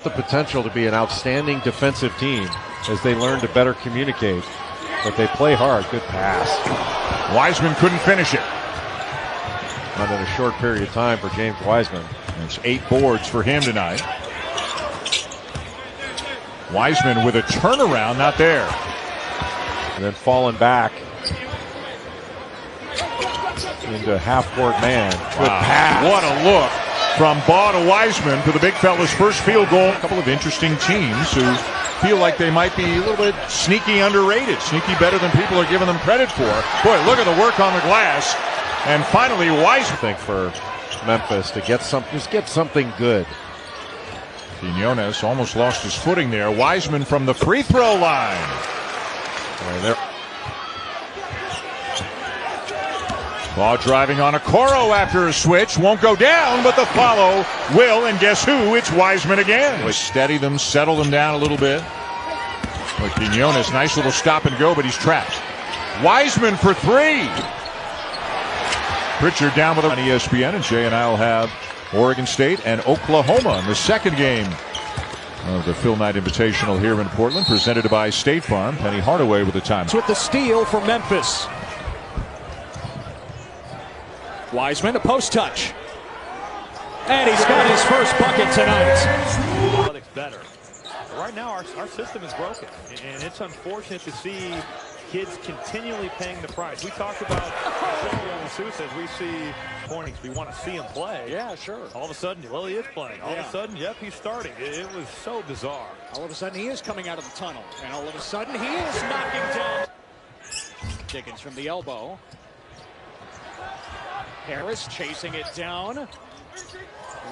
The potential to be an outstanding defensive team as they learn to better communicate, but they play hard. Good pass. Wiseman couldn't finish it. Not in a short period of time for James Wiseman. It's 8 boards for him tonight. Wiseman with a turnaround, not there. And then falling back into half-court man. Good pass. What a look from Baugh to Wiseman for the big fella's first field goal. A couple of interesting teams who feel like they might be a little bit sneaky underrated. Sneaky better than people are giving them credit for. Boy, look at the work on the glass. And finally, Wiseman. I think for Memphis to get something good. Quinones almost lost his footing there. Wiseman from the free throw line. Ball driving on Okoro after a switch. Won't go down, but the follow will. And guess who? It's Wiseman again. We steady them, settle them down a little bit. But Quinones, nice little stop and go, but he's trapped. Wiseman for 3. Pritchard down with on ESPN, and Jay and I will have Oregon State and Oklahoma in the second game of the Phil Knight Invitational here in Portland, presented by State Farm. Penny Hardaway with the time. With the steal for Memphis. Wiseman, a post touch. And he's got his first bucket tonight. Better. Right now, our system is broken, and it's unfortunate to see kids continually paying the price. We talked about Sousa as we see Pointings. We want to see him play. Yeah, sure. All of a sudden, well, he is playing. All of a sudden, yep, he's starting. It was so bizarre. All of a sudden, he is coming out of the tunnel. And all of a sudden, he is knocking down. Diggins from the elbow. Harris chasing it down.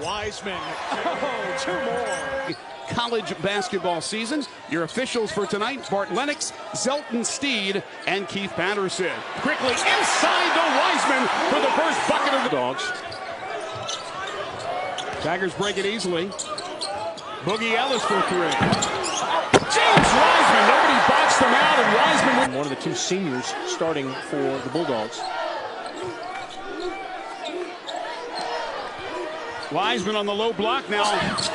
Wiseman. Oh, 2 more. College basketball season. Your officials for tonight: Bart Lennox, Zelton Steed, and Keith Patterson. Quickly inside to Wiseman for the first bucket of the Dogs. Tigers break it easily. Boogie Ellis for 3. James Wiseman, nobody boxed him out, and Wiseman. One of the 2 seniors starting for the Bulldogs. Wiseman on the low block now,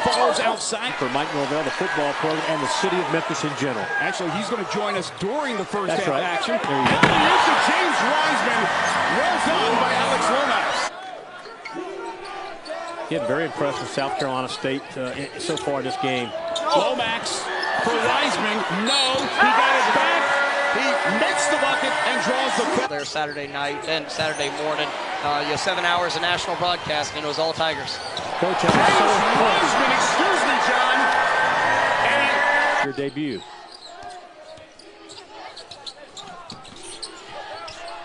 falls outside. For Mike Norvell, the football program, and the city of Memphis in general. Actually, he's going to join us during the first half action. There you go. James Wiseman, well done by Alex Lomax. Again, very impressed with South Carolina State so far in this game. Lomax for Wiseman. No, he got it back. He makes the bucket and draws the. There Saturday night and Saturday morning. 7 hours of national broadcasting, and it was all Tigers. Coach, Wiseman, excuse me, John. And your debut.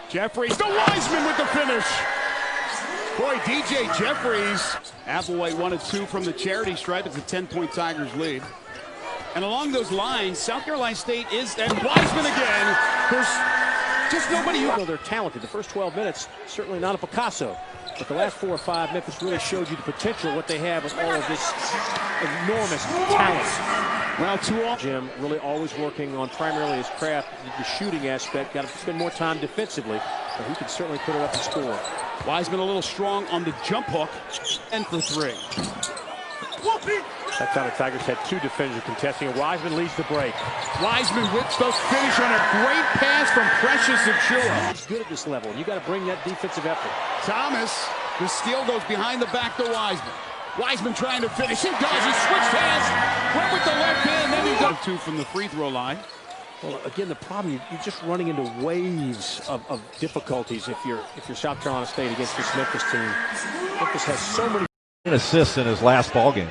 Jeffries to Wiseman with the finish. Boy, DJ Jeffries. Applewhite 1-2 from the charity stripe. It's a 10-point Tigers lead. And along those lines, South Carolina State is, and Wiseman again. There's just nobody who. They're talented. The first 12 minutes, certainly not a Picasso. But the last 4 or 5, Memphis really showed you the potential, what they have with all of this enormous talent. Well, 2 off. Jim really always working on primarily his craft, the shooting aspect. Got to spend more time defensively, but he can certainly put it up and score. Wiseman a little strong on the jump hook, and for 3. That time the Tigers had 2 defenders contesting, and Wiseman leads the break. Wiseman with the finish on a great pass from Precious Achua. He's good at this level. You got to bring that defensive effort. Thomas, the steal goes behind the back to Wiseman. Wiseman trying to finish. He does. He switched hands, went with the left hand, then he got 2 from the free throw line. Well, again, the problem, you're just running into waves of difficulties if you're South Carolina State against this Memphis team. Memphis has so many assists in his last ball game.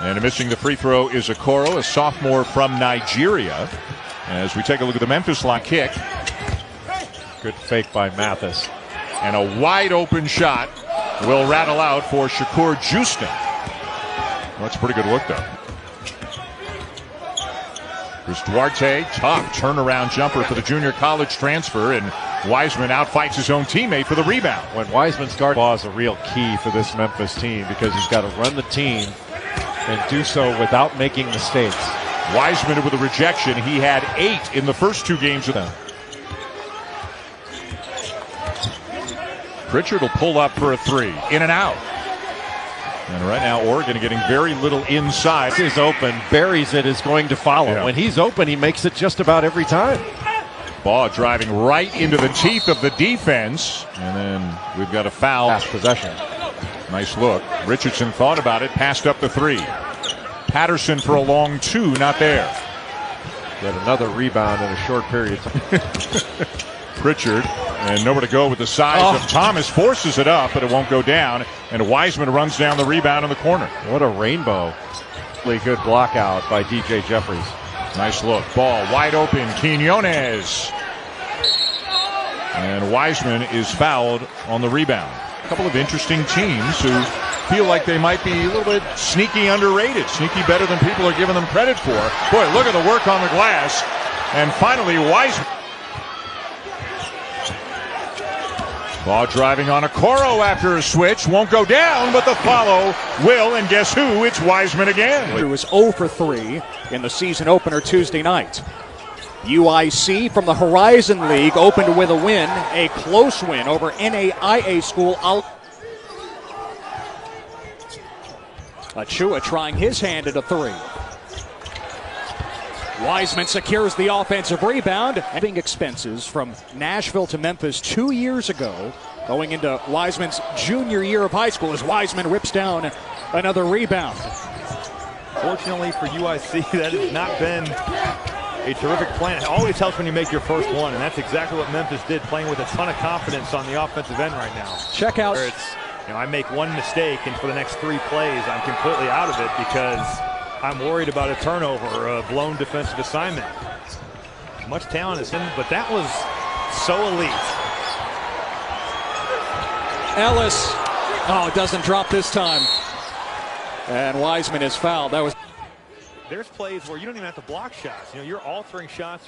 And missing the free throw is Okoro, a sophomore from Nigeria. As we take a look at the Memphis line kick. Good fake by Mathis. And a wide open shot will rattle out for Shakur Houston. Well, that's a pretty good look, though. Chris Duarte, tough turnaround jumper for the junior college transfer, and Wiseman outfights his own teammate for the rebound. When Wiseman's guard ball is a real key for this Memphis team because he's got to run the team and do so without making mistakes. Wiseman with a rejection. He had 8 in the first 2 games with them. Pritchard will pull up for a 3. In and out. And right now, Oregon getting very little inside. Is open, buries it, is going to follow. Yeah. When he's open, he makes it just about every time. Ball driving right into the teeth of the defense. And then we've got a foul. Pass possession. Nice look. Richardson thought about it, passed up the three. Patterson for a long two, not there. Get another rebound in a short period. Pritchard, and nowhere to go with the size of Thomas, forces it up, but it won't go down. And Wiseman runs down the rebound in the corner. What a rainbow. Really good block out by DJ Jeffries. Nice look. Ball wide open. Quinones. And Wiseman is fouled on the rebound. A couple of interesting teams who feel like they might be a little bit sneaky underrated. Sneaky better than people are giving them credit for. Boy, look at the work on the glass. And finally, Wiseman. Ball driving on a Coro after a switch. Won't go down, but the follow will. And guess who? It's Wiseman again. He was 0 for 3 in the season opener Tuesday night. UIC from the Horizon League opened with a win, a close win over NAIA school. Achua trying his hand at a three. Wiseman secures the offensive rebound. Having expenses from Nashville to Memphis 2 years ago, going into Wiseman's junior year of high school as Wiseman rips down another rebound. Fortunately for UIC, that has not been a terrific plan. It always helps when you make your first one, and that's exactly what Memphis did, playing with a ton of confidence on the offensive end right now. Check out. Where it's, I make one mistake, and for the next 3 plays, I'm completely out of it because I'm worried about a turnover or a blown defensive assignment. Much talent is in, but that was so elite. Ellis, it doesn't drop this time. And Wiseman is fouled. That was. There's plays where you don't even have to block shots. You're altering shots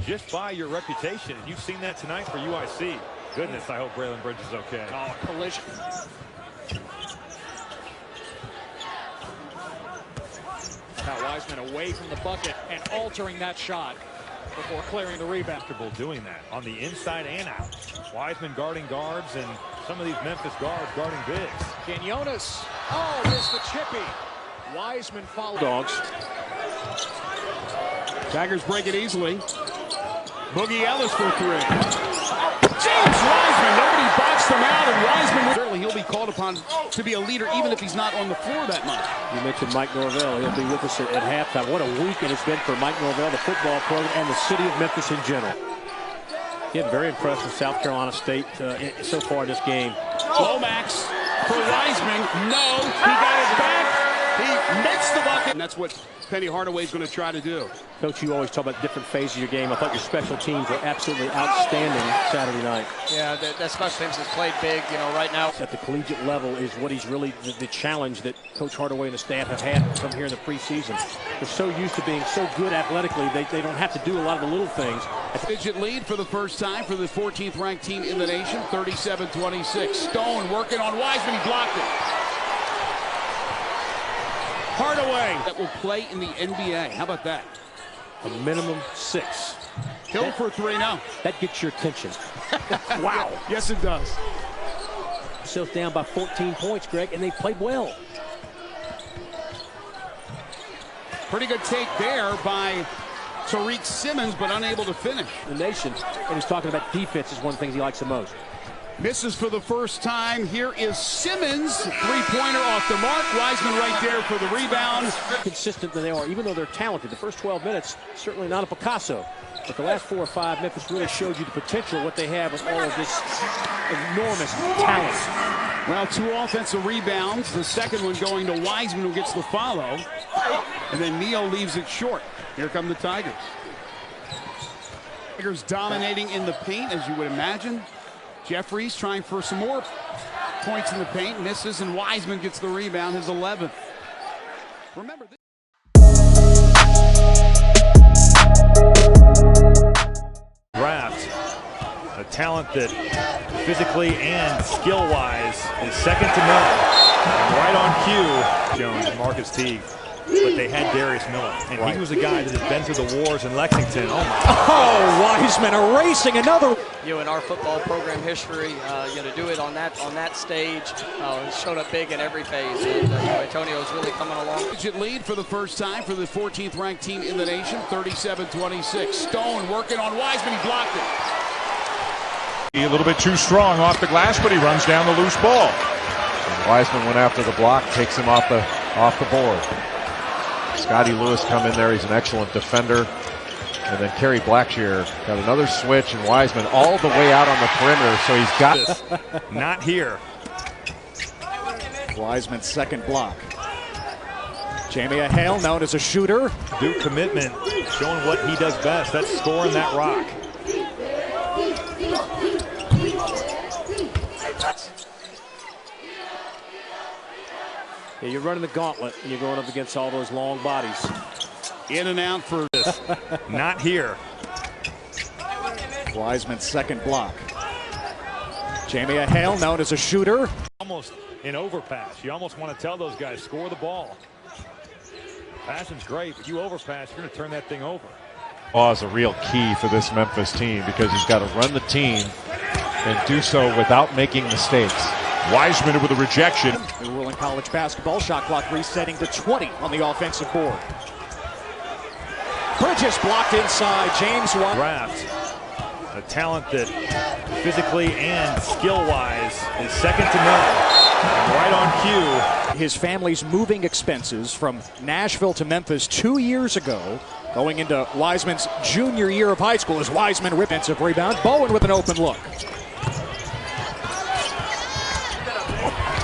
just by your reputation, and you've seen that tonight for UIC. Goodness, I hope Braylon Bridge is okay. Collision. Now Wiseman away from the bucket and altering that shot before clearing the rebound. Doing that on the inside and out. Wiseman guarding guards, and some of these Memphis guards guarding bigs. Quinones, missed the chippy. Wiseman followed. Dogs. Tigers break it easily. Boogie Ellis for 3. James Wiseman, nobody boxed him out, and Wiseman, certainly he'll be called upon to be a leader even if he's not on the floor that much. You mentioned Mike Norvell. He'll be with us at halftime. What a week it has been for Mike Norvell, the football program, and the city of Memphis in general. Getting very impressed with South Carolina State so far in this game. Lomax for Wiseman. No, he got it back. He missed the bucket. And that's what Penny Hardaway's going to try to do. Coach, you always talk about different phases of your game. I thought your special teams were absolutely outstanding Saturday night. Yeah, that special teams has played big, right now. At the collegiate level is what he's really the challenge that Coach Hardaway and the staff have had from here in the preseason. They're so used to being so good athletically, they don't have to do a lot of the little things. Digit lead for the first time for the 14th ranked team in the nation, 37-26. Stone working on Wiseman, he blocked it. Hardaway that will play in the NBA. How about that? A minimum 6. Hill for 3 now. That gets your attention. Wow. Yes, it does. Themselves down by 14 points, Greg, and they played well. Pretty good take there by Tariq Simmons, but unable to finish. The nation, and he's talking about defense is one of the things he likes the most. Misses for the first time. Here is Simmons. Three-pointer off the mark. Wiseman right there for the rebound. Consistent that they are, even though they're talented. The first 12 minutes, certainly not a Picasso. But the last 4 or 5, Memphis really showed you the potential, what they have with all of this enormous talent. Well, 2 offensive rebounds. The second one going to Wiseman, who gets the follow. And then Neal leaves it short. Here come the Tigers. Tigers dominating in the paint, as you would imagine. Jeffries trying for some more points in the paint, misses, and Wiseman gets the rebound, his 11th. Remember this. Draft a talent that physically and skill-wise is second to none. And right on cue, Jones and Marcus Teague. But they had Darius Miller, and he was a guy that has been through the wars in Lexington. Oh, my God. Wiseman erasing another. in our football program history, to do it on that stage, showed up big in every phase. And Antonio's really coming along. Lead for the first time for the 14th ranked team in the nation, 37-26. Stone working on Wiseman, he blocked it. A little bit too strong off the glass, but he runs down the loose ball. And Wiseman went after the block, takes him off the board. Scotty Lewis come in there. He's an excellent defender. And then Kerry Blackshear got another switch, and Wiseman all the way out on the perimeter. So he's got not here. Wiseman's second block. Jamie Hale, known as a shooter. Duke commitment, showing what he does best. That's scoring that rock. Yeah, you're running the gauntlet, and you're going up against all those long bodies. In and out for this. Not here. Wiseman's second block. Jamie Hale, known as a shooter. Almost an overpass. You almost want to tell those guys, score the ball. Passing's great, but you overpass, you're going to turn that thing over. Ball is a real key for this Memphis team because he's got to run the team and do so without making mistakes. Wiseman with a rejection. New rule in college basketball, shot clock resetting to 20 on the offensive board. Bridges blocked inside, James White. Draft, a talent that physically and skill-wise is second to none. And right on cue. His family's moving expenses from Nashville to Memphis 2 years ago, going into Wiseman's junior year of high school as Wiseman defensive rebound. Bowen with an open look.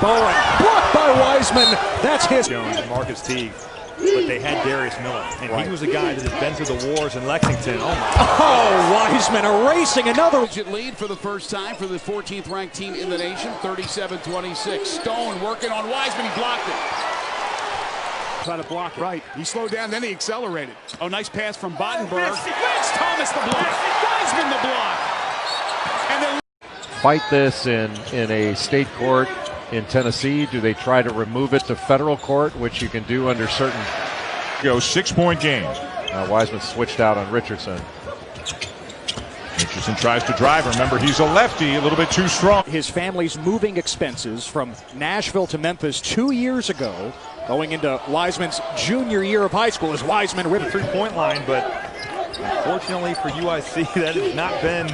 Bowen blocked by Wiseman. That's his. Jones and Marcus Teague, but they had Darius Miller, and he was a guy that had been through the wars in Lexington. Oh my! Oh, Wiseman erasing another lead for the first time for the 14th ranked team in the nation, 37-26. Stone working on Wiseman, he blocked it. Try to block it. Right, he slowed down, then he accelerated. Oh, nice pass from Bottenberg. Vince Thomas the block. Wiseman the block. And then fight this in a state court in Tennessee? Do they try to remove it to federal court, which you can do under certain? 6-point game. Wiseman switched out on Richardson. Richardson tries to drive. Remember, he's a lefty, a little bit too strong. His family's moving expenses from Nashville to Memphis 2 years ago, going into Wiseman's junior year of high school as Wiseman ripped the 3-point line, but unfortunately for UIC, that has not been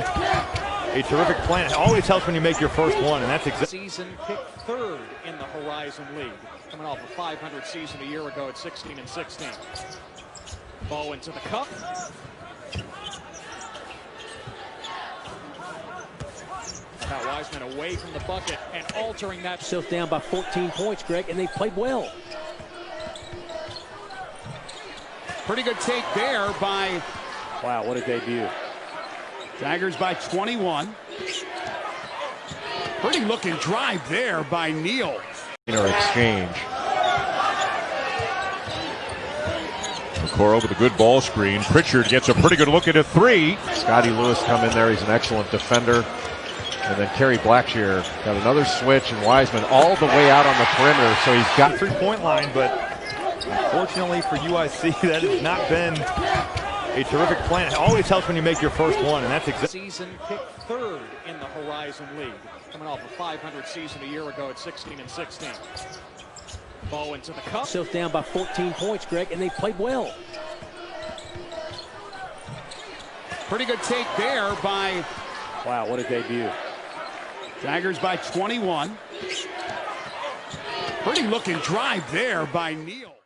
a terrific plan. It always helps when you make your first one, and that's exactly. Season picked third in the Horizon League, coming off a 500 season a year ago at 16-16. Bowen to the cup. Now Wiseman away from the bucket and altering that. Still down by 14 points, Greg, and they played well. Pretty good take there by. Wow, what a debut. Tigers by 21. Pretty looking drive there by Neal. Exchange. Okoro with a good ball screen. Pritchard gets a pretty good look at a three. Scotty Lewis come in there. He's an excellent defender. And then Kerry Blackshear got another switch, and Wiseman all the way out on the perimeter. So he's got 3-point line, but unfortunately for UIC, that has not been a terrific plan. It always helps when you make your first one, and that's exactly. Season picked third in the Horizon League, coming off a 500 season a year ago at 16-16. Bowen to the cup. Still down by 14 points, Greg, and they played well. Pretty good take there by. Wow, what a debut. Tigers by 21. Pretty looking drive there by Neal.